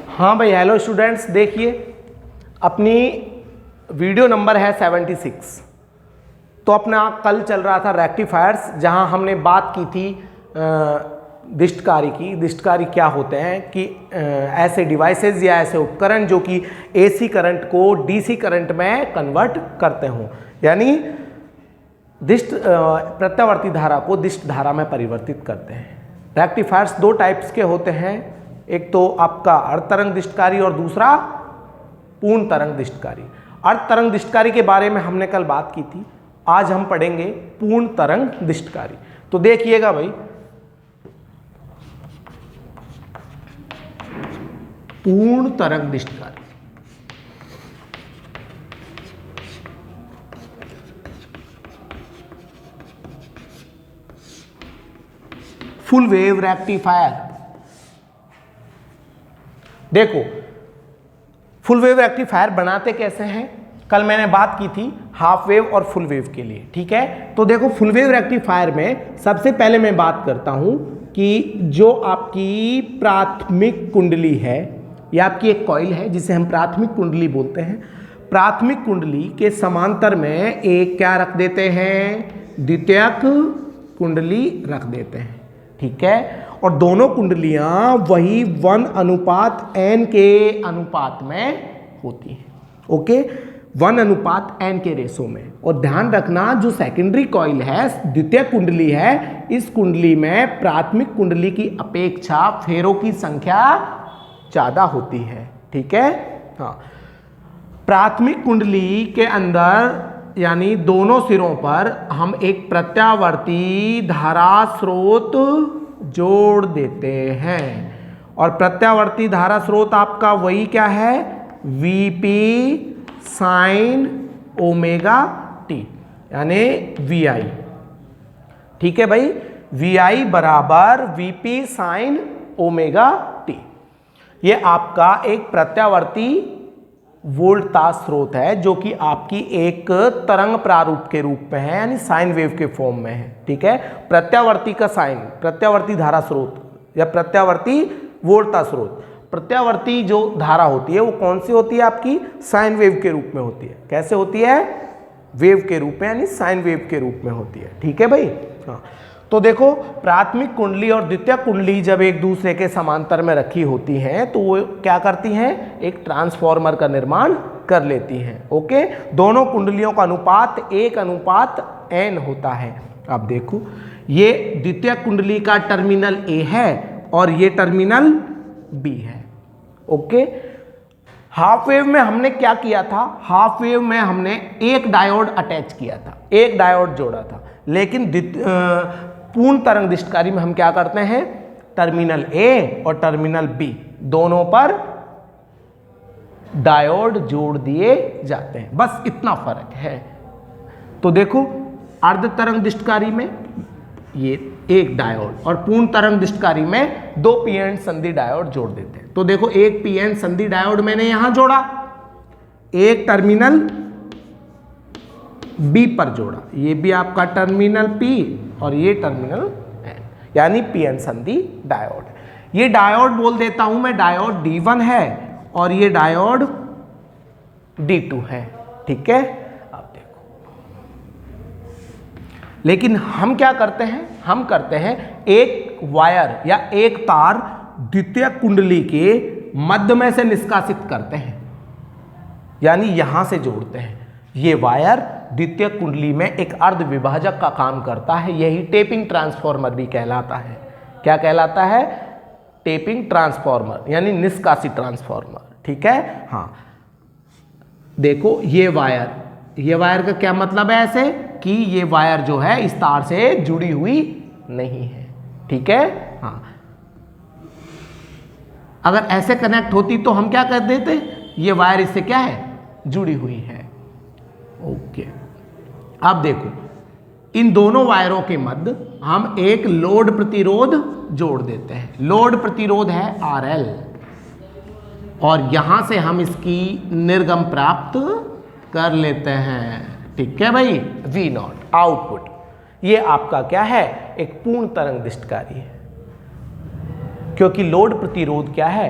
हाँ भाई, hello students, देखिए अपनी वीडियो नंबर है 76। तो अपना कल चल रहा था रेक्टिफायर्स, जहां हमने बात की थी दिष्टकारी की। दिष्टकारी क्या होते हैं कि ऐसे डिवाइसेस या ऐसे उपकरण जो कि एसी करंट को डीसी करंट में कन्वर्ट करते हों, यानी दिष्ट प्रत्यावर्ती धारा को दिष्ट धारा में परिवर्तित करते हैं। रेक्टिफायर्स दो टाइप्स के होते हैं, एक तो आपका अर्ध तरंग दिष्टकारी और दूसरा पूर्ण तरंग दिष्टकारी। अर्ध तरंग दिष्टकारी के बारे में हमने कल बात की थी, आज हम पढ़ेंगे पूर्ण तरंग दिष्टकारी। तो देखिएगा भाई, पूर्ण तरंग दिष्टकारी फुल वेव रेक्टिफायर। देखो फुल वेव रेक्टिफायर बनाते कैसे हैं, कल मैंने बात की थी हाफ वेव और फुल वेव के लिए, ठीक है। तो देखो फुल वेव रेक्टिफायर में सबसे पहले मैं बात करता हूं कि जो आपकी प्राथमिक कुंडली है, या आपकी एक कॉइल है जिसे हम प्राथमिक कुंडली बोलते हैं। प्राथमिक कुंडली के समांतर में एक क्या रख देते हैं, द्वितीयक कुंडली रख देते हैं, ठीक है। और दोनों कुंडलियां वही 1:n के अनुपात में होती हैं, ओके, 1:n के रेशो में। और ध्यान रखना, जो सेकेंडरी कॉइल है, द्वितीय कुंडली है, इस कुंडली में प्राथमिक कुंडली की अपेक्षा फेरों की संख्या ज्यादा होती है, ठीक है। हाँ, प्राथमिक कुंडली के अंदर यानी दोनों सिरों पर हम एक प्रत्यावर्ती धारा स्रोत जोड़ देते हैं। और प्रत्यावर्ती धारा स्रोत आपका वही क्या है, Vp साइन ओमेगा टी, यानी Vi, ठीक है भाई। Vi बराबर Vp साइन ओमेगा टी। ये आपका एक प्रत्यावर्ती वोल्टता स्रोत है जो कि आपकी एक तरंग प्रारूप के रूप में है, यानी साइन वेव के फॉर्म में है, ठीक है। प्रत्यावर्ती का साइन, प्रत्यावर्ती धारा स्रोत या प्रत्यावर्ती वोल्टता स्रोत। प्रत्यावर्ती जो धारा होती है वो कौन सी होती है, आपकी साइन वेव के रूप में होती है। कैसे होती है, वेव के रूप में, यानी साइन वेव के रूप में होती है, ठीक है भाई। हाँ, तो देखो प्राथमिक कुंडली और द्वितीय कुंडली जब एक दूसरे के समांतर में रखी होती हैं तो वो क्या करती हैं, एक ट्रांसफॉर्मर का निर्माण कर लेती हैं, ओके। दोनों कुंडलियों का अनुपात 1:n होता है। अब देखो, ये द्वितीय कुंडली का टर्मिनल A है और ये टर्मिनल B है, ओके। हाफ वेव में हमने क्या किया था, हाफ वेव में हमने एक डायोड अटैच किया था, एक डायोड जोड़ा था। लेकिन पूर्ण तरंग दिष्टकारी में हम क्या करते हैं, टर्मिनल A और टर्मिनल B दोनों पर डायोड जोड़ दिए जाते हैं, बस इतना फर्क है। तो देखो अर्ध तरंग दिष्टकारी में ये एक डायोड और पूर्ण तरंग दिष्टकारी में 2 p-n संधि डायोड जोड़ देते हैं। तो देखो एक p-n संधि डायोड मैंने यहां जोड़ा, एक टर्मिनल B पर जोड़ा, ये भी आपका टर्मिनल P और ये टर्मिनल N, यानी p-n संधि डायोड। ये डायोड बोल देता हूं मैं, डायोड D1 है और ये डायोड D2 है, ठीक है। अब देखो, लेकिन हम क्या करते हैं, हम करते हैं एक वायर या एक तार द्वितीय कुंडली के मध्य में से निष्कासित करते हैं, यानी यहां से जोड़ते हैं। ये वायर द्वितीय कुंडली में एक अर्ध विभाजक का काम करता है, यही टेपिंग ट्रांसफॉर्मर भी कहलाता है। क्या कहलाता है, टेपिंग ट्रांसफॉर्मर, यानी निष्कासित ट्रांसफॉर्मर, ठीक है। हाँ, देखो ये वायर का क्या मतलब है, ऐसे कि ये वायर जो है इस तार से जुड़ी हुई नहीं है, ठीक है। हाँ, अगर ऐसे कनेक्ट होती तो हम क्या कर देते, ये वायर इससे क्या है, जुड़ी हुई है, ओके। अब देखो इन दोनों वायरों के मध्य हम एक लोड प्रतिरोध जोड़ देते हैं। लोड प्रतिरोध है RL और यहां से हम इसकी निर्गम प्राप्त कर लेते हैं, ठीक है भाई, V0 आउटपुट। ये आपका क्या है, एक पूर्ण तरंग दिष्टकारी है, क्योंकि लोड प्रतिरोध क्या है,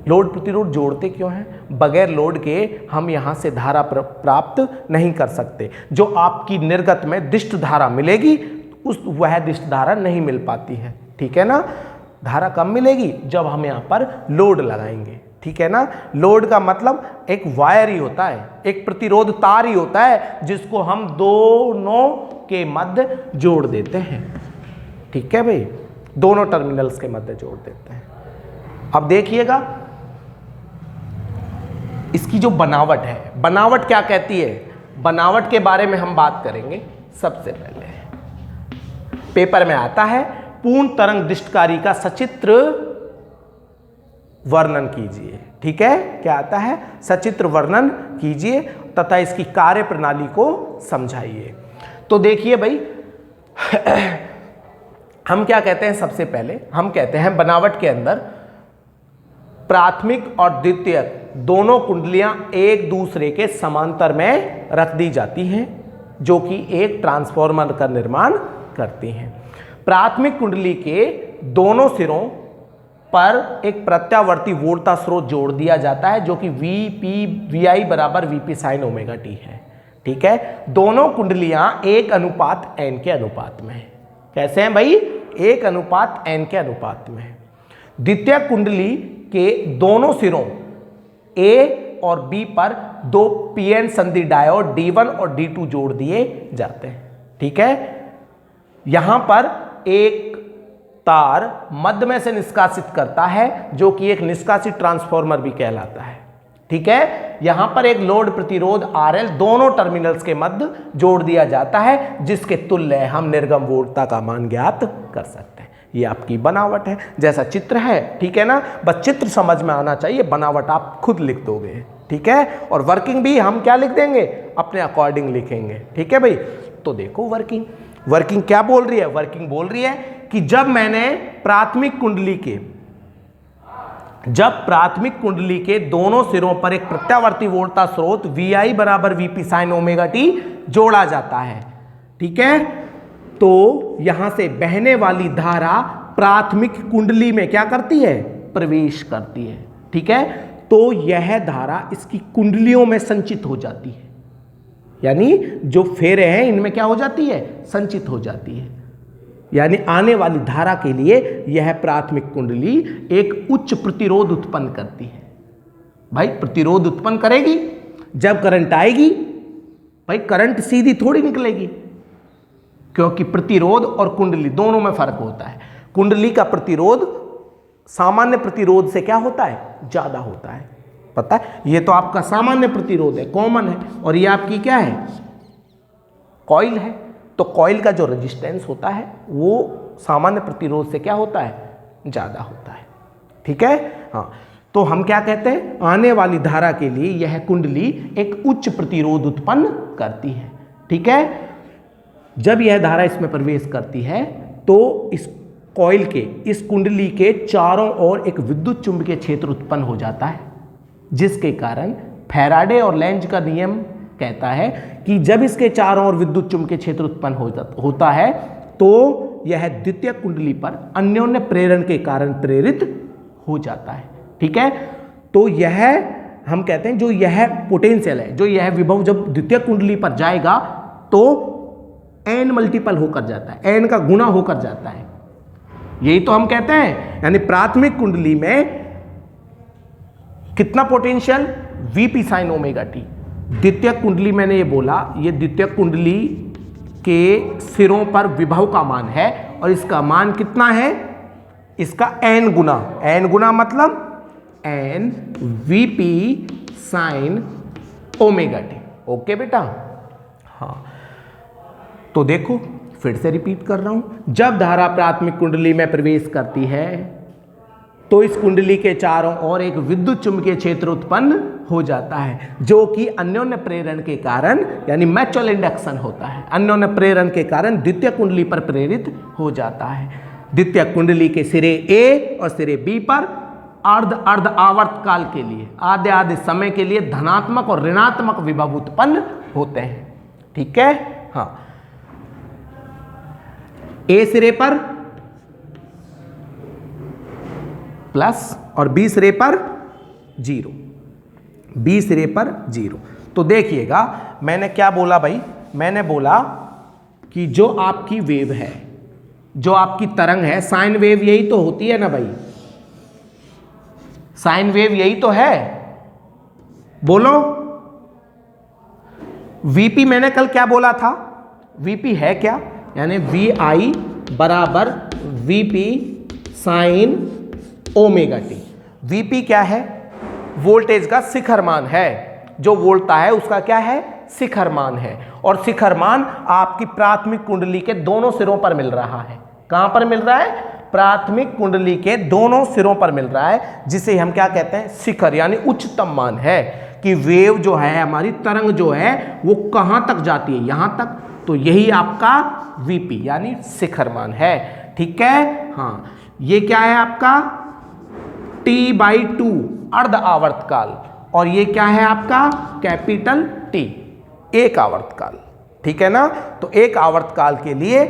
लोड प्रतिरोध जोड़ते क्यों हैं? बगैर लोड के हम यहां से धारा प्राप्त नहीं कर सकते। जो आपकी निर्गत में दिष्ट धारा मिलेगी वह दिष्ट धारा नहीं मिल पाती है, ठीक है ना। धारा कब मिलेगी? जब हम यहां पर लोड लगाएंगे, ठीक है ना। लोड का मतलब एक वायर ही होता है, एक प्रतिरोध तार ही होता है जिसको हम दोनों के मध्य जोड़ देते हैं, ठीक है भाई, दोनों टर्मिनल्स के मध्य जोड़ देते हैं। अब देखिएगा इसकी जो बनावट है, बनावट क्या कहती है, बनावट के बारे में हम बात करेंगे। सबसे पहले पेपर में आता है पूर्ण तरंग दिष्टकारी का सचित्र वर्णन कीजिए, ठीक है। क्या आता है? सचित्र वर्णन कीजिए तथा इसकी कार्य प्रणाली को समझाइए। तो देखिए भाई हम क्या कहते हैं, सबसे पहले हम कहते हैं बनावट के अंदर प्राथमिक और द्वितीयक दोनों कुंडलियां एक दूसरे के समांतर में रख दी जाती हैं जो कि एक ट्रांसफॉर्मर का निर्माण करती हैं। प्राथमिक कुंडली के दोनों सिरों पर एक प्रत्यावर्ती वोल्टा स्रोत जोड़ दिया जाता है जो कि VI बराबर VP sin ओमेगा t है, ठीक है। दोनों कुंडलियां 1:n के अनुपात में है। कैसे हैं भाई? 1:n के अनुपात में है। द्वितीय कुंडली के दोनों सिरों A और B पर 2 PN संधि डायोड D1 और D2 जोड़ दिए जाते हैं, ठीक है। यहां पर एक तार मध्य में से निष्कासित करता है जो कि एक निष्कासित ट्रांसफॉर्मर भी कहलाता है, ठीक है। यहां पर एक लोड प्रतिरोध RL दोनों टर्मिनल्स के मध्य जोड़ दिया जाता है जिसके तुल्य हम निर्गम वोल्टता का मान ज्ञात कर सकते हैं। ये आपकी बनावट है, जैसा चित्र है, ठीक है ना। बस चित्र समझ में आना चाहिए, बनावट आप खुद लिख दोगे, ठीक है। और वर्किंग भी हम क्या लिख देंगे? अपने अकॉर्डिंग लिखेंगे, ठीक है भाई। तो देखो वर्किंग क्या बोल रही है? वर्किंग बोल रही है कि जब प्राथमिक कुंडली के दोनों सिरों पर एक प्रत्यावर्ती वोल्टा स्रोत VI बराबर VP sin ओमेगा t जोड़ा जाता है, ठीक है। तो यहां से बहने वाली धारा प्राथमिक कुंडली में क्या करती है? प्रवेश करती है, ठीक है। तो यह धारा इसकी कुंडलियों में संचित हो जाती है, यानी जो फेरे हैं इनमें क्या हो जाती है? संचित हो जाती है। यानी आने वाली धारा के लिए यह प्राथमिक कुंडली एक उच्च प्रतिरोध उत्पन्न करती है। भाई प्रतिरोध उत्पन्न करेगी, जब करंट आएगी भाई करंट सीधी थोड़ी निकलेगी, क्योंकि प्रतिरोध और कुंडली दोनों में फर्क होता है। कुंडली का प्रतिरोध सामान्य प्रतिरोध से क्या होता है? ज्यादा होता है, पता है। ये तो आपका सामान्य प्रतिरोध है, कॉमन है, और ये आपकी क्या है? कॉइल है। तो कॉइल का जो रेजिस्टेंस होता है वो सामान्य प्रतिरोध से क्या होता है? ज्यादा होता है, ठीक है। हाँ, तो हम क्या कहते हैं? आने वाली धारा के लिए यह कुंडली एक उच्च प्रतिरोध उत्पन्न करती है, ठीक है। जब यह धारा इसमें प्रवेश करती है तो इस कॉइल के, इस कुंडली के चारों ओर एक विद्युत चुंबकीय क्षेत्र उत्पन्न हो जाता है, जिसके कारण फैराडे और लेंज का नियम कहता है कि जब इसके चारों ओर विद्युत चुंबकीय क्षेत्र उत्पन्न होता है तो यह द्वितीय कुंडली पर अन्योन्य प्रेरण के कारण प्रेरित हो जाता है, ठीक है। तो यह हम कहते हैं जो यह पोटेंशियल है, जो यह विभव जब द्वितीय कुंडली पर जाएगा तो n मल्टीपल होकर जाता है, n का गुना होकर जाता है। यही तो हम कहते हैं, यानी प्राथमिक कुंडली में कितना potential? VP sin omega t। द्वितीय कुंडली मैंने ये बोला, ये द्वितीय कुंडली के सिरों पर विभव का मान है और इसका मान कितना है? इसका n गुना मतलब n VP sin omega t। Okay बेटा, हाँ। तो देखो फिर से रिपीट कर रहा हूं, जब धारा प्राथमिक कुंडली में प्रवेश करती है तो इस कुंडली के चारों ओर एक विद्युत चुंबकीय क्षेत्र उत्पन्न हो जाता है जो कि अन्योन्य प्रेरण के कारण, यानी म्यूचुअल इंडक्शन होता है, अन्योन्य प्रेरण के कारण द्वितीय कुंडली पर प्रेरित हो जाता है। द्वितीय कुंडली के सिरे A और सिरे B पर अर्ध आवर्त काल के लिए, आधे समय के लिए धनात्मक और ऋणात्मक विभव उत्पन्न होते हैं, ठीक है। हाँ, A सिरे पर प्लस और B सिरे पर 0, बी सिरे पर 0। तो देखिएगा मैंने क्या बोला भाई, मैंने बोला कि जो आपकी वेव है, जो आपकी तरंग है, साइन वेव यही तो होती है ना भाई, साइन वेव यही तो है, बोलो। वीपी मैंने कल क्या बोला था, वीपी है क्या, यानी वी आई बराबर VP sine omega T. VP क्या है, वोल्टेज का शिखर मान है, जो वोल्टा है उसका क्या है, शिखर मान है। और शिखर मान आपकी प्राथमिक कुंडली के दोनों सिरों पर मिल रहा है। कहां पर मिल रहा है, प्राथमिक कुंडली के दोनों सिरों पर मिल रहा है, जिसे हम क्या कहते हैं, शिखर, यानी उच्चतम मान है कि वेव जो है, हमारी तरंग जो है वो कहां तक जाती है, यहां तक। तो यही आपका वीपी यानी शिखर मान है, ठीक है। हाँ, ये क्या है आपका T/2 अर्ध आवर्तकाल, और ये क्या है आपका कैपिटल T, एक आवर्तकाल, ठीक है ना। तो एक आवर्तकाल के लिए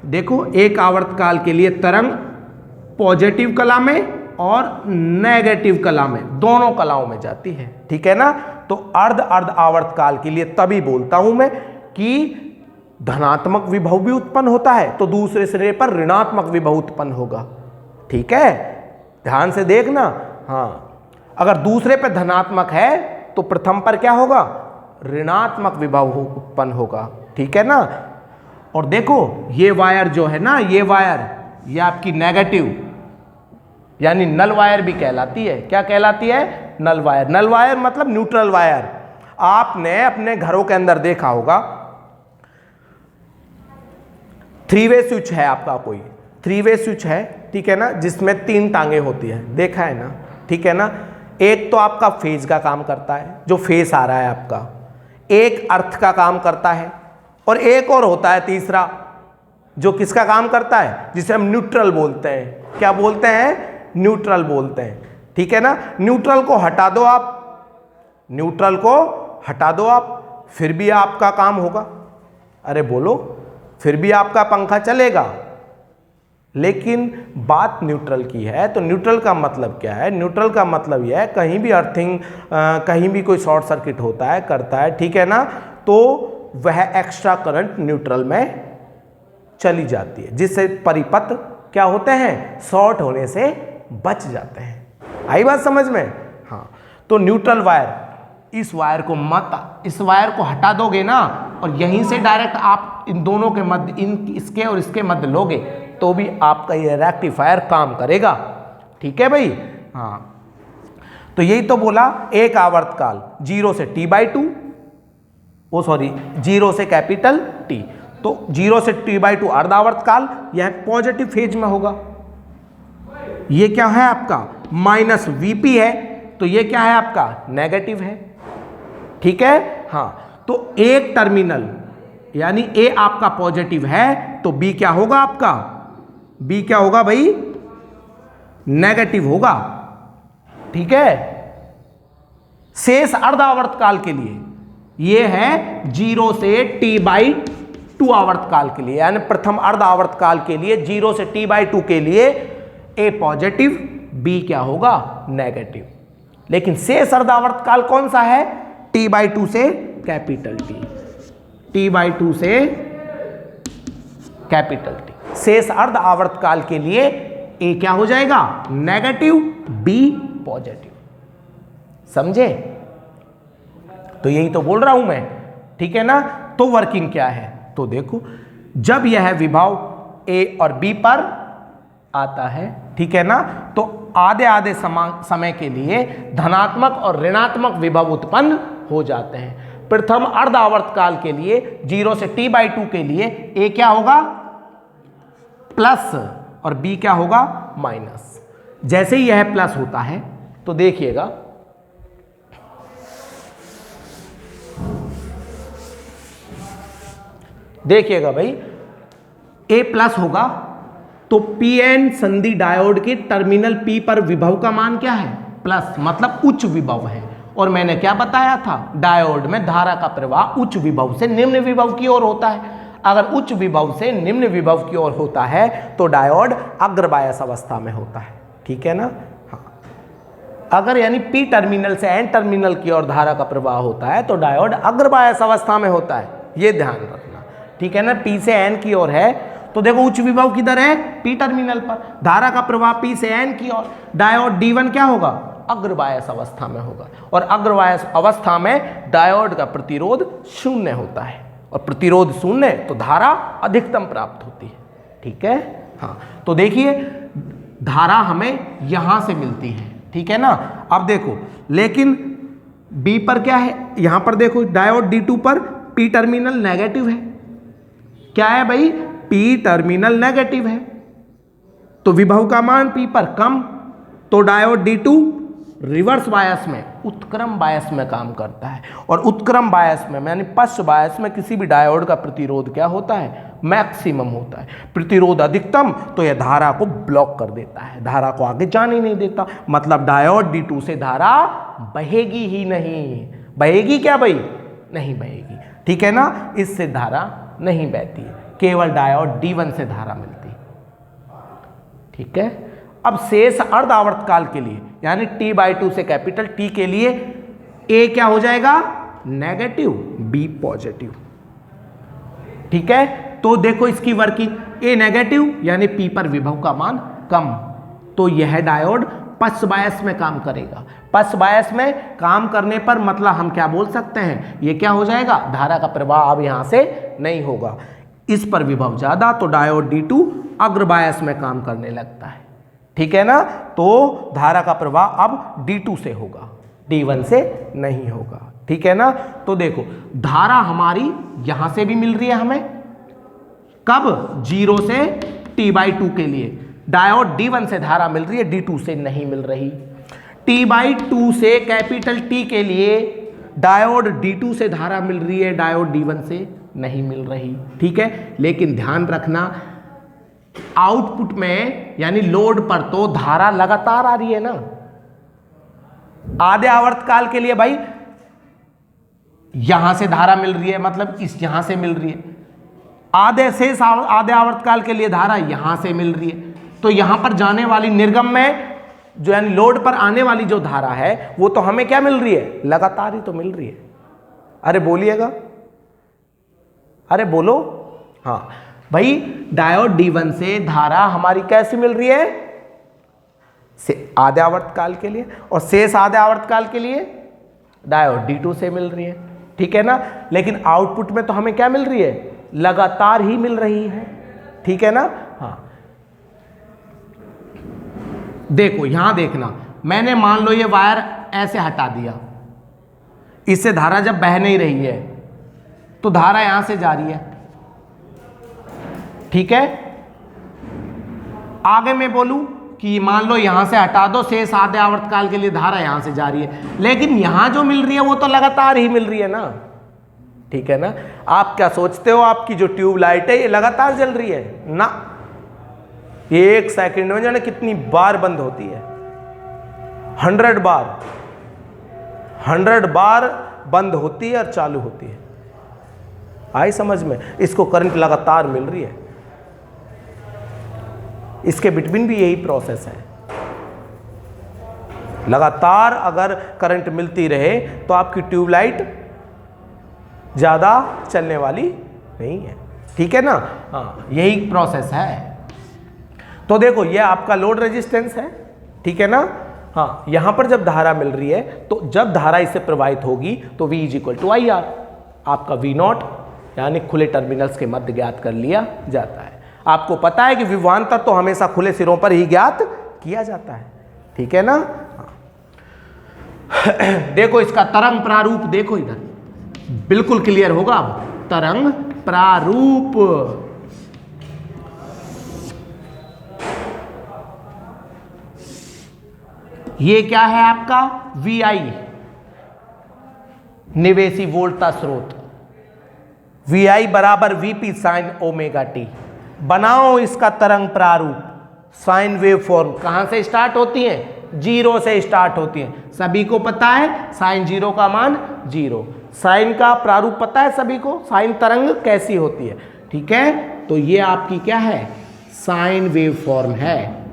देखो, एक आवर्तकाल के लिए तरंग पॉजिटिव कला में और नेगेटिव कला में, दोनों कलाओं में जाती है, ठीक है ना। तो अर्ध आवर्तकाल के लिए तभी बोलता हूं मैं कि धनात्मक विभव भी उत्पन्न होता है तो दूसरे सिरे पर ऋणात्मक विभव उत्पन्न होगा, ठीक है, ध्यान से देखना। हाँ, अगर दूसरे पर धनात्मक है तो प्रथम पर क्या होगा, ऋणात्मक विभव उत्पन्न होगा, ठीक है ना। और देखो ये वायर जो है ना, ये वायर, ये आपकी नेगेटिव यानी नल वायर भी कहलाती है। क्या कहलाती है, नल वायर। नल वायर मतलब न्यूट्रल वायर। आपने अपने घरों के अंदर देखा होगा, 3 वे स्विच है आपका, कोई 3 वे स्विच है, ठीक है ना, जिसमें 3 टांगे होती है, देखा है ना, ठीक है ना। एक तो आपका फेज का काम करता है, जो फेस आ रहा है आपका, एक अर्थ का काम करता है, और एक और होता है तीसरा, जो किसका काम करता है, जिसे हम न्यूट्रल बोलते हैं। क्या बोलते हैं, न्यूट्रल बोलते हैं, ठीक है ना। न्यूट्रल को हटा दो आप, न्यूट्रल को हटा दो आप, फिर भी आपका काम होगा। अरे बोलो, फिर भी आपका पंखा चलेगा। लेकिन बात न्यूट्रल की है, तो न्यूट्रल का मतलब क्या है, न्यूट्रल का मतलब यह है कहीं भी अर्थिंग, कहीं भी कोई शॉर्ट सर्किट होता है, करता है, ठीक है ना, तो वह एक्स्ट्रा करंट न्यूट्रल में चली जाती है, जिससे परिपथ क्या होते हैं, शॉर्ट होने से बच जाते हैं। आई बात समझ में। हाँ, तो न्यूट्रल वायर, इस वायर को मत, इस वायर को हटा दोगे ना, और यहीं से डायरेक्ट आप इन दोनों के मध्य, इन इसके और इसके मध्य लोगे, तो भी आपका ये रेक्टिफायर काम करेगा, ठीक है भाई। हाँ, तो यही तो बोला, एक आवर्तकाल 0 से T/2, ओ सॉरी 0 से कैपिटल T, तो 0 से T/2 अर्ध आवर्तकाल, यह पॉजिटिव फेज में होगा। ये क्या है आपका माइनस Vp है, तो ये क्या है आपका नेगेटिव है, ठीक है। हाँ, तो एक टर्मिनल यानी A आपका पॉजिटिव है, तो B क्या होगा आपका, B क्या होगा भाई, नेगेटिव होगा, ठीक है। शेष अर्ध आवर्तकाल के लिए ये है 0 से T/2 आवर्तकाल के लिए, यानी प्रथम अर्ध आवर्तकाल के लिए 0 से T/2 के लिए A पॉजिटिव, B क्या होगा, नेगेटिव। लेकिन शेष अर्ध आवर्तकाल कौन सा है, T/2 से कैपिटल T, T/2 से कैपिटल T। शेष अर्ध आवर्तकाल के लिए A क्या हो जाएगा, नेगेटिव, B पॉजिटिव, समझे। तो यही तो बोल रहा हूं मैं, ठीक है ना। तो वर्किंग क्या है, तो देखो, जब यह विभव A और B पर आता है, ठीक है ना, तो आधे आधे समय के लिए धनात्मक और ऋणात्मक विभव उत्पन्न हो जाते हैं। प्रथम अर्ध आवर्तकाल के लिए 0 से T/2 के लिए A क्या होगा, प्लस, और B क्या होगा, माइनस। जैसे ही यह प्लस होता है तो देखिएगा, देखिएगा भाई, A प्लस होगा तो PN संधि डायोड के टर्मिनल P पर विभव का मान क्या है, प्लस, मतलब उच्च विभव है। और मैंने क्या बताया था, डायोड में धारा का प्रवाह उच्च विभव से निम्न विभव की ओर होता है। अगर उच्च विभव से निम्न विभव की ओर होता है तो डायोड अग्रबायस अवस्था में होता है, ठीक है ना। हाँ, अगर यानी पी टर्मिनल से एन टर्मिनल की ओर धारा का प्रवाह होता है तो डायोड अग्रबायस अवस्था में होता है, ये ध्यान रखना, ठीक है ना। पी से एन की ओर है तो देखो उच्च विभव किधर है, पी टर्मिनल पर, धारा का प्रवाह पी से एन की ओर, डायोड D1 क्या होगा, अग्रबायस अवस्था में होगा, और अग्रबायस अवस्था में डायोड का प्रतिरोध शून्य होता है, और प्रतिरोध शून्य तो धारा अधिकतम प्राप्त होती है, ठीक है। हाँ, तो देखिए धारा हमें यहां से मिलती है, ठीक है ना। अब देखो लेकिन बी पर क्या है, यहां पर देखो डायोड D2 पर पी टर्मिनल नेगेटिव है, क्या है भाई, पी टर्मिनल नेगेटिव है, तो विभव का मान पी पर कम, तो डायोड D2 रिवर्स बायस में, उत्क्रम बायस में काम करता है, और उत्क्रम बायस में यानी पश्च बायस में किसी भी डायोड का प्रतिरोध क्या होता है, मैक्सिमम होता है। प्रतिरोध अधिकतम तो यह धारा को ब्लॉक कर देता है, धारा को आगे जाने नहीं देता, मतलब डायोड D2 से धारा बहेगी ही नहीं, बहेगी क्या भाई, नहीं बहेगी, ठीक है ना। इससे धारा नहीं बहती, केवल डायोड D1 से धारा मिलती, ठीक है। अब शेष अर्ध आवर्त काल के लिए यानी T/2 से कैपिटल T के लिए A क्या हो जाएगा, नेगेटिव, B पॉजिटिव, ठीक है। तो देखो इसकी वर्किंग, A नेगेटिव यानी P पर विभव का मान कम, तो यह डायोड पश्च बायस में काम करेगा, पश्च बायस में काम करने पर मतलब हम क्या बोल सकते हैं, ये क्या हो जाएगा, धारा का प्रवाह अब यहां से नहीं होगा। इस पर विभव ज्यादा तो डायोड D2 अग्रबायस में काम करने लगता है, ठीक है ना। तो धारा का प्रवाह अब D2 से होगा, D1 से नहीं होगा, ठीक है ना। तो देखो धारा हमारी यहां से भी मिल रही है हमें, कब, 0 से T/2 के लिए, डायोड D1 से धारा मिल रही है, D2 से नहीं मिल रही। T/2 से कैपिटल T के लिए डायोड D2 से धारा मिल रही है, डायोड D1 से नहीं मिल रही, ठीक है। लेकिन ध्यान रखना आउटपुट में यानी लोड पर तो धारा लगातार आ रही है ना, आधे आवर्त काल के लिए भाई यहां से धारा मिल रही है, मतलब इस यहां से मिल रही है, आधे आवर्त काल के लिए धारा यहां से मिल रही है, तो यहां पर जाने वाली निर्गम में जो यानी लोड पर आने वाली जो धारा है वो तो हमें क्या मिल रही है, लगातार ही तो मिल रही है। अरे बोलिएगा, अरे बोलो, हाँ भाई डायोड D1 से धारा हमारी कैसे मिल रही है, से आधे आवर्त काल के लिए, और शेष आधे आवर्त काल के लिए डायोड D2 से मिल रही है, ठीक है ना। लेकिन आउटपुट में तो हमें क्या मिल रही है, लगातार ही मिल रही है, ठीक है ना। हाँ देखो यहां देखना, मैंने मान लो ये वायर ऐसे हटा दिया, इससे धारा जब बह नहीं रही है तो धारा यहां से जा रही है, ठीक है। आगे मैं बोलूं कि मान लो यहां से हटा दो, शेष आधे आवर्त काल के लिए धारा यहां से जा रही है, लेकिन यहां जो मिल रही है वो तो लगातार ही मिल रही है ना, ठीक है ना। आप क्या सोचते हो आपकी जो ट्यूबलाइट है ये लगातार जल रही है ना, ये 1 सेकंड में जाने कितनी बार बंद होती है, 100 बार बंद होती है और चालू होती है, आई समझ में। इसको करंट लगातार मिल रही है, इसके बिटवीन भी यही प्रोसेस है, लगातार अगर करंट मिलती रहे तो आपकी ट्यूबलाइट ज्यादा चलने वाली नहीं है, ठीक है ना। हाँ यही प्रोसेस है। तो देखो ये आपका लोड रेजिस्टेंस है, ठीक है ना। हाँ यहां पर जब धारा मिल रही है तो जब धारा इससे प्रवाहित होगी तो V = IR, आपका V0 यानी खुले टर्मिनल्स के मध्य ज्ञात कर लिया जाता है। आपको पता है कि विभवांतर तो हमेशा खुले सिरों पर ही ज्ञात किया जाता है, ठीक है ना। देखो इसका तरंग प्रारूप देखो, इधर बिल्कुल क्लियर होगा अब, तरंग प्रारूप, ये क्या है आपका VI, निवेशी वोल्टता स्रोत, VI बराबर VP sin ω t। बनाओ इसका तरंग प्रारूप, साइन वेव फॉर्म कहां से स्टार्ट होती है, 0 से स्टार्ट होती है, सभी को पता है साइन 0 का मान 0, साइन का प्रारूप पता है सभी को, साइन तरंग कैसी होती है, ठीक है। तो ये आपकी क्या है, साइन वेव फॉर्म है,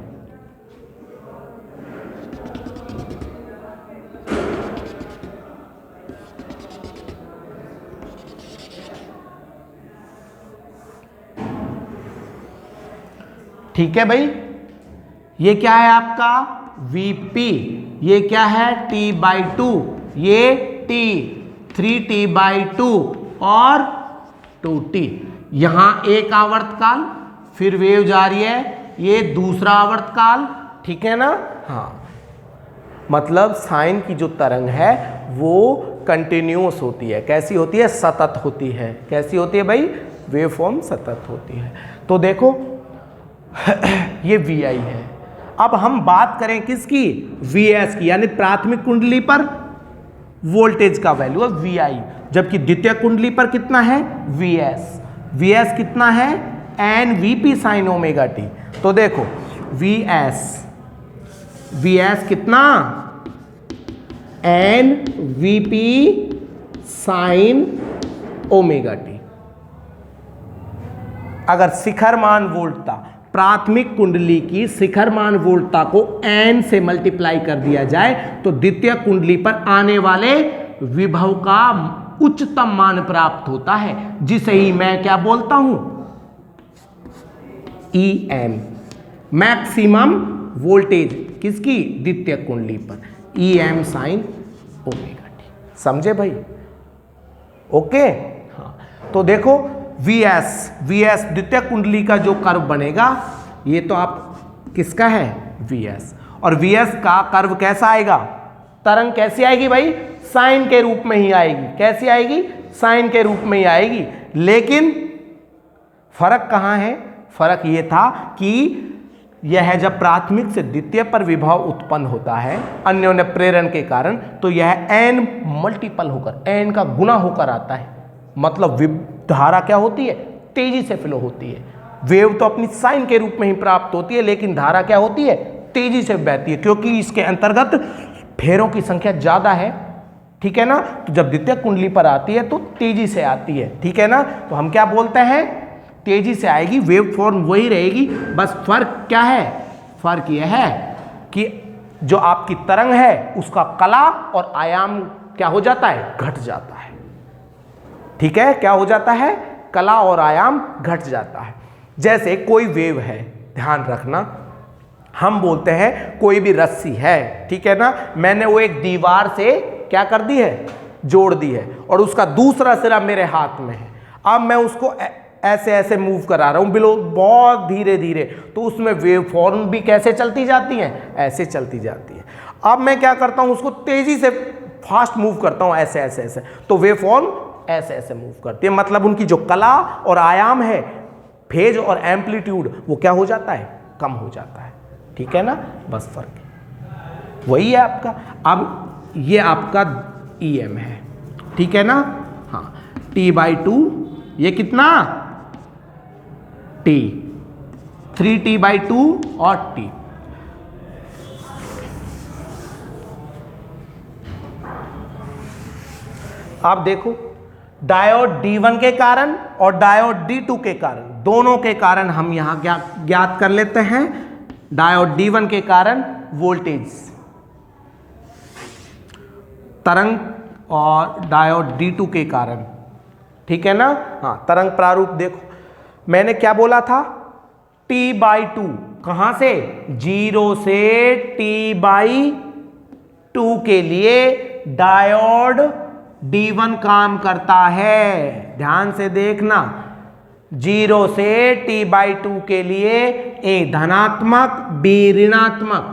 ठीक है भाई, ये क्या है आपका Vp, ये क्या है T/2, ये T, 3T/2 और 2T। यहां एक आवर्तकाल, फिर वेव जा रही है, ये दूसरा आवर्तकाल, ठीक है ना। हाँ, मतलब साइन की जो तरंग है वो कंटिन्यूअस होती है। कैसी होती है? सतत होती है। कैसी होती है भाई? वेव फॉर्म सतत होती है। तो देखो ये Vi है। अब हम बात करें किसकी? Vs की, यानी प्राथमिक कुंडली पर वोल्टेज का वैल्यू है Vi, जबकि द्वितीय कुंडली पर कितना है? Vs। Vs कितना है? nVp sin omega t। तो देखो Vs कितना? nVp sin omega t। अगर शिखर मान वोल्टता, प्राथमिक कुंडली की शिखर मान वोल्टता को n से मल्टीप्लाई कर दिया जाए तो द्वितीय कुंडली पर आने वाले विभव का उच्चतम मान प्राप्त होता है, जिसे ही मैं क्या बोलता हूं? EM, मैक्सिमम वोल्टेज किसकी? द्वितीय कुंडली पर, EM साइन ओमेगा t। समझे भाई? ओके। हाँ, तो देखो Vs द्वितीय कुंडली का जो कर्व बनेगा, ये तो आप किसका है? Vs। और Vs का कर्व कैसा आएगा? तरंग कैसी आएगी भाई? साइन के रूप में ही आएगी। कैसी आएगी? साइन के रूप में ही आएगी। लेकिन फर्क कहां है? फर्क ये था कि यह जब प्राथमिक से द्वितीय पर विभव उत्पन्न होता है अन्योन्य प्रेरण के कारण, तो यह n मल्टीपल होकर, n का गुना होकर आता है। मतलब धारा क्या होती है? तेजी से फ्लो होती है। वेव तो अपनी साइन के रूप में ही प्राप्त होती है, लेकिन धारा क्या होती है? तेजी से बहती है, क्योंकि इसके अंतर्गत फेरों की संख्या ज्यादा है, ठीक है ना। तो जब द्वितीय कुंडली पर आती है तो तेजी से आती है, ठीक है ना। तो हम क्या बोलते हैं? तेजी से आएगी, वेव फॉर्म वही रहेगी, बस फर्क क्या है? फर्क यह है कि जो आपकी तरंग है उसका कला और आयाम क्या हो जाता है? घट जाता है। ठीक है, क्या हो जाता है? कला और आयाम घट जाता है। जैसे कोई वेव है, ध्यान रखना, हम बोलते हैं कोई भी रस्सी है, ठीक है ना, मैंने वो एक दीवार से क्या कर दी है? जोड़ दी है, और उसका दूसरा सिरा मेरे हाथ में है। अब मैं उसको ऐसे ऐसे मूव करा रहा हूं, बिलो बहुत धीरे धीरे, तो उसमें वेव फॉर्म भी कैसे चलती जाती हैं? ऐसे चलती जाती है। अब मैं क्या करता हूं? उसको तेजी से फास्ट मूव करता हूं, ऐसे ऐसे ऐसे, तो वेव फॉर्म ऐसे ऐसे मूव करती है। मतलब उनकी जो कला और आयाम है, फेज और एम्पलीट्यूड, वो क्या हो जाता है? कम हो जाता है, ठीक है ना। बस फर्क वही है आपका। अब ये आपका EM है, ठीक है ना। हाँ, T/2, ये कितना? T, 3T/2 और T। आप देखो, डायोड D1 के कारण और डायोड D2 के कारण, दोनों के कारण हम यहां क्या ज्ञात कर लेते हैं? डायोड D1 के कारण वोल्टेज तरंग, और डायोड D2 के कारण, ठीक है ना। हाँ, तरंग प्रारूप देखो, मैंने क्या बोला था? T/2, कहां से? 0 से T/2 के लिए डायोड D1 काम करता है। ध्यान से देखना, 0 से T/2 के लिए A धनात्मक, B ऋणात्मक।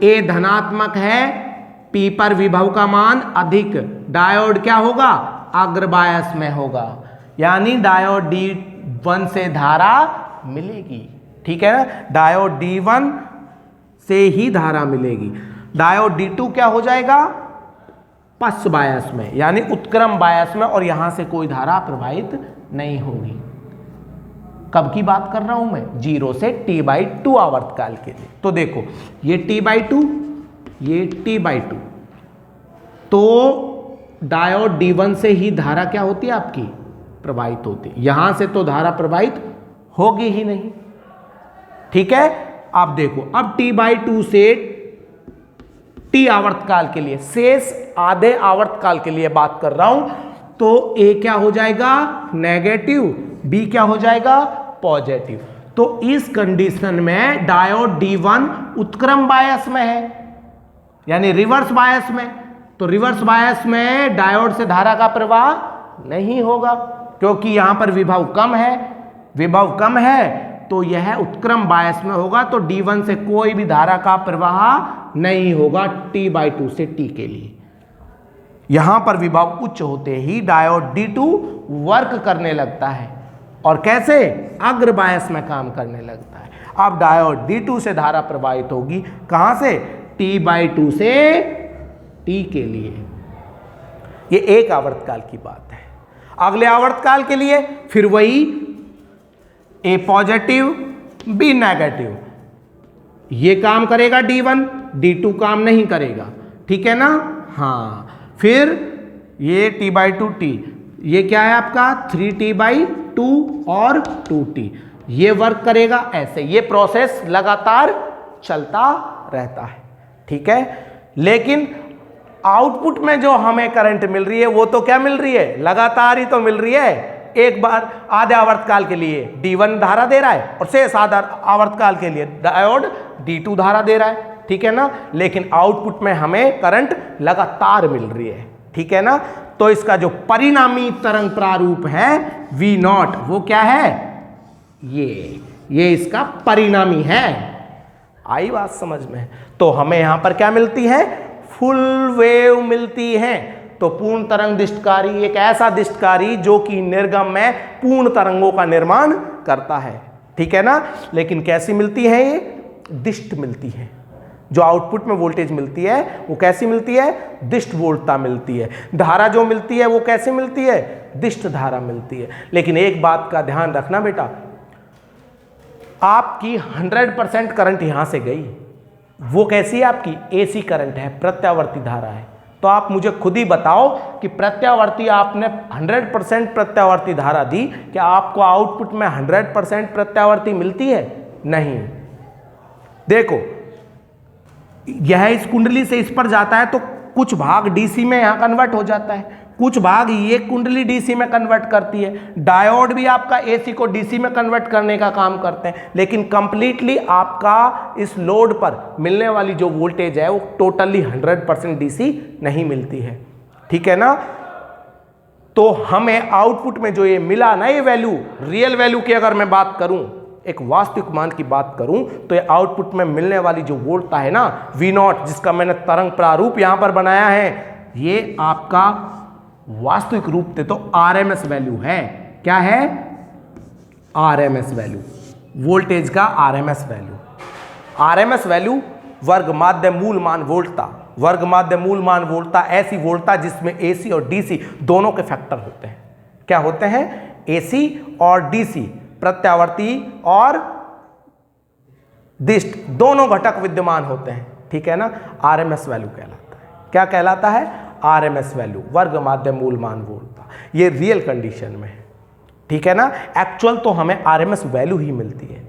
A धनात्मक है, P पर विभव का मान अधिक, डायोड क्या होगा? अग्रबायस में होगा, यानी डायोड D1 से धारा मिलेगी, ठीक है ना। डायोड D1 से ही धारा मिलेगी। डायोड D2 क्या हो जाएगा? पश्च बायस में, यानी उत्क्रम बायस में, और यहां से कोई धारा प्रवाहित नहीं होगी। कब की बात कर रहा हूं मैं? 0 से T/2 आवर्तकाल के लिए। तो देखो, ये T/2, ये T/2, तो डायोड D1 से ही धारा क्या होती है आपकी? प्रवाहित होती है। यहां से तो धारा प्रवाहित होगी ही नहीं, ठीक है। आप देखो, अब T/2 से T आवर्तकाल के लिए, शेष आधे आवर्तकाल के लिए बात कर रहा हूं, तो A क्या हो जाएगा? नेगेटिव, B क्या हो जाएगा? पॉजिटिव। तो इस कंडीशन में डायोड D1 उत्क्रम बायस में है, यानी रिवर्स बायस में। तो रिवर्स बायस में डायोड से धारा का प्रवाह नहीं होगा, क्योंकि यहां पर विभव कम है। विभव कम है तो यह उत्क्रम बायस में होगा, तो D1 से कोई भी धारा का प्रवाह नहीं होगा T/2 से T के लिए। यहां पर विभव उच्च होते ही डायोड D2 वर्क करने लगता है, और कैसे? अग्र बायस में काम करने लगता है। अब डायोड D2 से धारा प्रवाहित होगी, कहां से? T/2 से T के लिए। ये एक आवर्तकाल की बात है। अगले आवर्तकाल के लिए फिर वही A पॉजिटिव B नेगेटिव, ये काम करेगा D1, D2 काम नहीं करेगा, ठीक है ना? हाँ, फिर ये T/2 T, ये क्या है आपका 3T/2 और 2T, ये वर्क करेगा ऐसे। ये प्रोसेस लगातार चलता रहता है, ठीक है। लेकिन आउटपुट में जो हमें करंट मिल रही है वो तो क्या मिल रही है? लगातार ही तो मिल रही है। एक बार आधे आवर्तकाल के लिए D1 धारा दे रहा है और शेष आधा आवर्तकाल के लिए डायोड D2 धारा दे रहा है, ठीक है ना। लेकिन आउटपुट में हमें करंट लगातार मिल रही है, ठीक है ना। तो इसका जो परिणामी तरंग प्रारूप है V0, वो क्या है? ये इसका परिणामी है। आई बात समझ में? तो हमें यहां पर क्या मिलती है? फुल वेव मिलती है। तो पूर्ण तरंग दिष्टकारी एक ऐसा दिष्टकारी जो कि निर्गम में पूर्ण तरंगों का निर्माण करता है, ठीक है ना। लेकिन कैसी मिलती है? ये दिष्ट मिलती है। जो आउटपुट में वोल्टेज मिलती है वो कैसी मिलती है? दिष्ट वोल्टता मिलती है। धारा जो मिलती है वो कैसे मिलती है? दिष्ट धारा मिलती है। लेकिन एक बात का ध्यान रखना बेटा, आपकी 100% करंट यहां से गई, वो कैसी है? आपकी AC करंट है, प्रत्यावर्ती धारा है। तो आप मुझे खुद ही बताओ कि प्रत्यावर्ती, आपने 100% प्रत्यावर्ती धारा दी, क्या आपको आउटपुट में 100% प्रत्यावर्ती मिलती है? नहीं। देखो, यह इस कुंडली से इस पर जाता है तो कुछ भाग DC में यहां कन्वर्ट हो जाता है, कुछ भाग ये कुंडली DC में कन्वर्ट करती है। डायोड भी आपका AC को DC में कन्वर्ट करने का काम करते हैं, लेकिन कंप्लीटली आपका इस लोड पर मिलने वाली जो वोल्टेज है वो टोटली 100% DC नहीं मिलती है, ठीक है ना। तो हमें आउटपुट में जो ये मिला ना, ये वैल्यू, रियल वैल्यू की अगर मैं बात करूं, एक वास्तविक मान की बात करूं, तो ये आउटपुट में मिलने वाली जो वोल्टता है ना V0, जिसका मैंने तरंग प्रारूप यहां पर बनाया है, ये आपका वास्तविक रूप से तो RMS वैल्यू है। क्या है? RMS वैल्यू, वोल्टेज का RMS वैल्यू। RMS वैल्यू वर्ग माध्य मूल मान वोल्टता, वर्ग माध्य मूल मान वोल्टता, ऐसी वोल्टता जिसमें AC और DC दोनों के फैक्टर होते हैं। क्या होते हैं? AC और DC, प्रत्यावर्ती और दिष्ट, दोनों घटक विद्यमान होते हैं, ठीक है ना। RMS वैल्यू कहलाता है। क्या कहलाता है? RMS वैल्यू, वर्ग माध्य मूल मान वोल्टता। ये रियल कंडीशन में है, ठीक है ना। एक्चुअल तो हमें RMS वैल्यू ही मिलती है,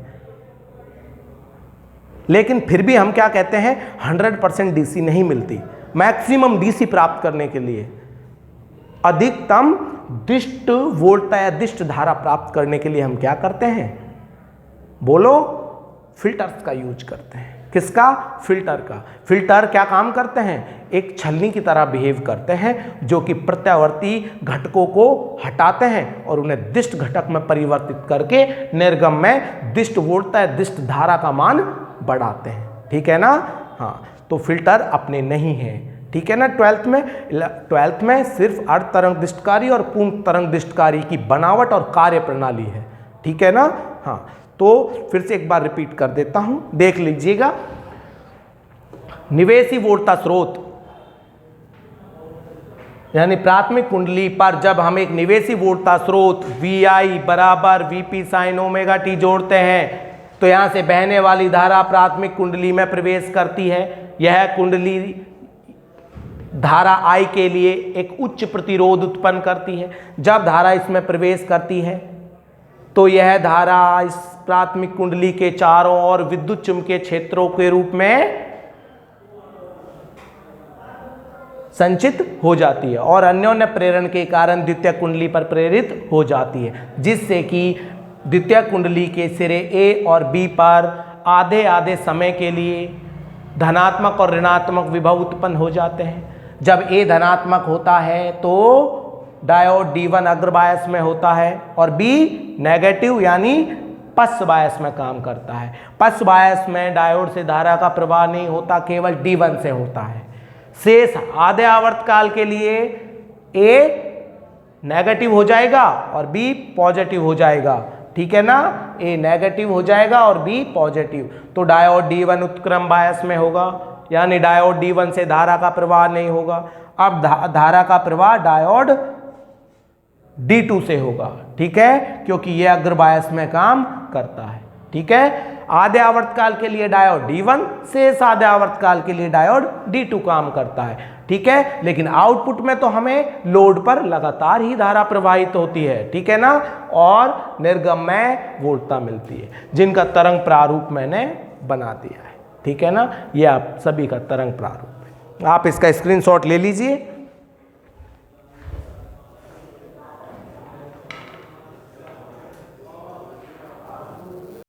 लेकिन फिर भी हम क्या कहते हैं? 100% DC नहीं मिलती। मैक्सिमम DC प्राप्त करने के लिए, अधिकतम दिष्ट वोल्टता या दिष्ट धारा प्राप्त करने के लिए हम क्या करते हैं? बोलो, फिल्टर्स का यूज करते हैं। किसका? फिल्टर का। फिल्टर क्या काम करते हैं? एक छलनी की तरह बिहेव करते हैं, जो कि प्रत्यावर्ती घटकों को हटाते हैं और उन्हें दिष्ट घटक में परिवर्तित करके निर्गम में दिष्ट वोल्टता या दिष्ट धारा का मान बढ़ाते हैं, ठीक है ना। हाँ, तो फिल्टर अपने नहीं है, ठीक है ना। 12th में सिर्फ अर्ध तरंग दिष्टकारी और पूर्ण तरंग दिष्टकारी की बनावट और कार्य प्रणाली है, ठीक है ना। हाँ, तो फिर से एक बार रिपीट कर देता हूं, देख लीजिएगा। निवेशी वोल्टता स्रोत, यानी प्राथमिक कुंडली पर जब हम एक निवेशी वोल्टता स्रोत VI बराबर VP sin ओमेगा t जोड़ते हैं, तो यहां से बहने वाली धारा प्राथमिक कुंडली में प्रवेश करती है। यह कुंडली धारा I के लिए एक उच्च प्रतिरोध उत्पन्न करती है। जब धारा इसमें प्रवेश करती है तो यह धारा इस प्राथमिक कुंडली के चारों ओर विद्युत चुंबकीय क्षेत्रों के रूप में संचित हो जाती है और अन्योन्य प्रेरण के कारण द्वितीय कुंडली पर प्रेरित हो जाती है, जिससे कि द्वितीयक कुंडली के सिरे ए और बी पर आधे आधे समय के लिए धनात्मक और ऋणात्मक विभव उत्पन्न हो जाते हैं। जब ए धनात्मक होता है तो डायोड D1 अग्रबायस में होता है और बी नेगेटिव यानी पश्च बायस में काम करता है। पश्च बायस में डायोड से धारा का प्रवाह नहीं होता, केवल D1 से होता है। शेष आधे आवर्तकाल के लिए ए नेगेटिव हो जाएगा और बी पॉजिटिव हो जाएगा, ठीक है ना। ए नेगेटिव हो जाएगा और बी पॉजिटिव, तो डायोड D1 उत्क्रम बायस में होगा, यानी डायोड D1 से धारा का प्रवाह नहीं होगा। अब धारा का प्रवाह डायोड D2 से होगा, ठीक है, क्योंकि यह अग्र बायस में काम करता है, ठीक है। आधे आवर्तकाल के लिए डायोड D1, शेष आधे आवर्तकाल के लिए डायोड D2 काम करता है, ठीक है। लेकिन आउटपुट में तो हमें लोड पर लगातार ही धारा प्रवाहित होती है, ठीक है ना, और निर्गम में वोल्टता मिलती है, जिनका तरंग प्रारूप मैंने बना दिया है, ठीक है ना। ये आप सभी का तरंग प्रारूप है, आप इसका स्क्रीनशॉट ले लीजिए।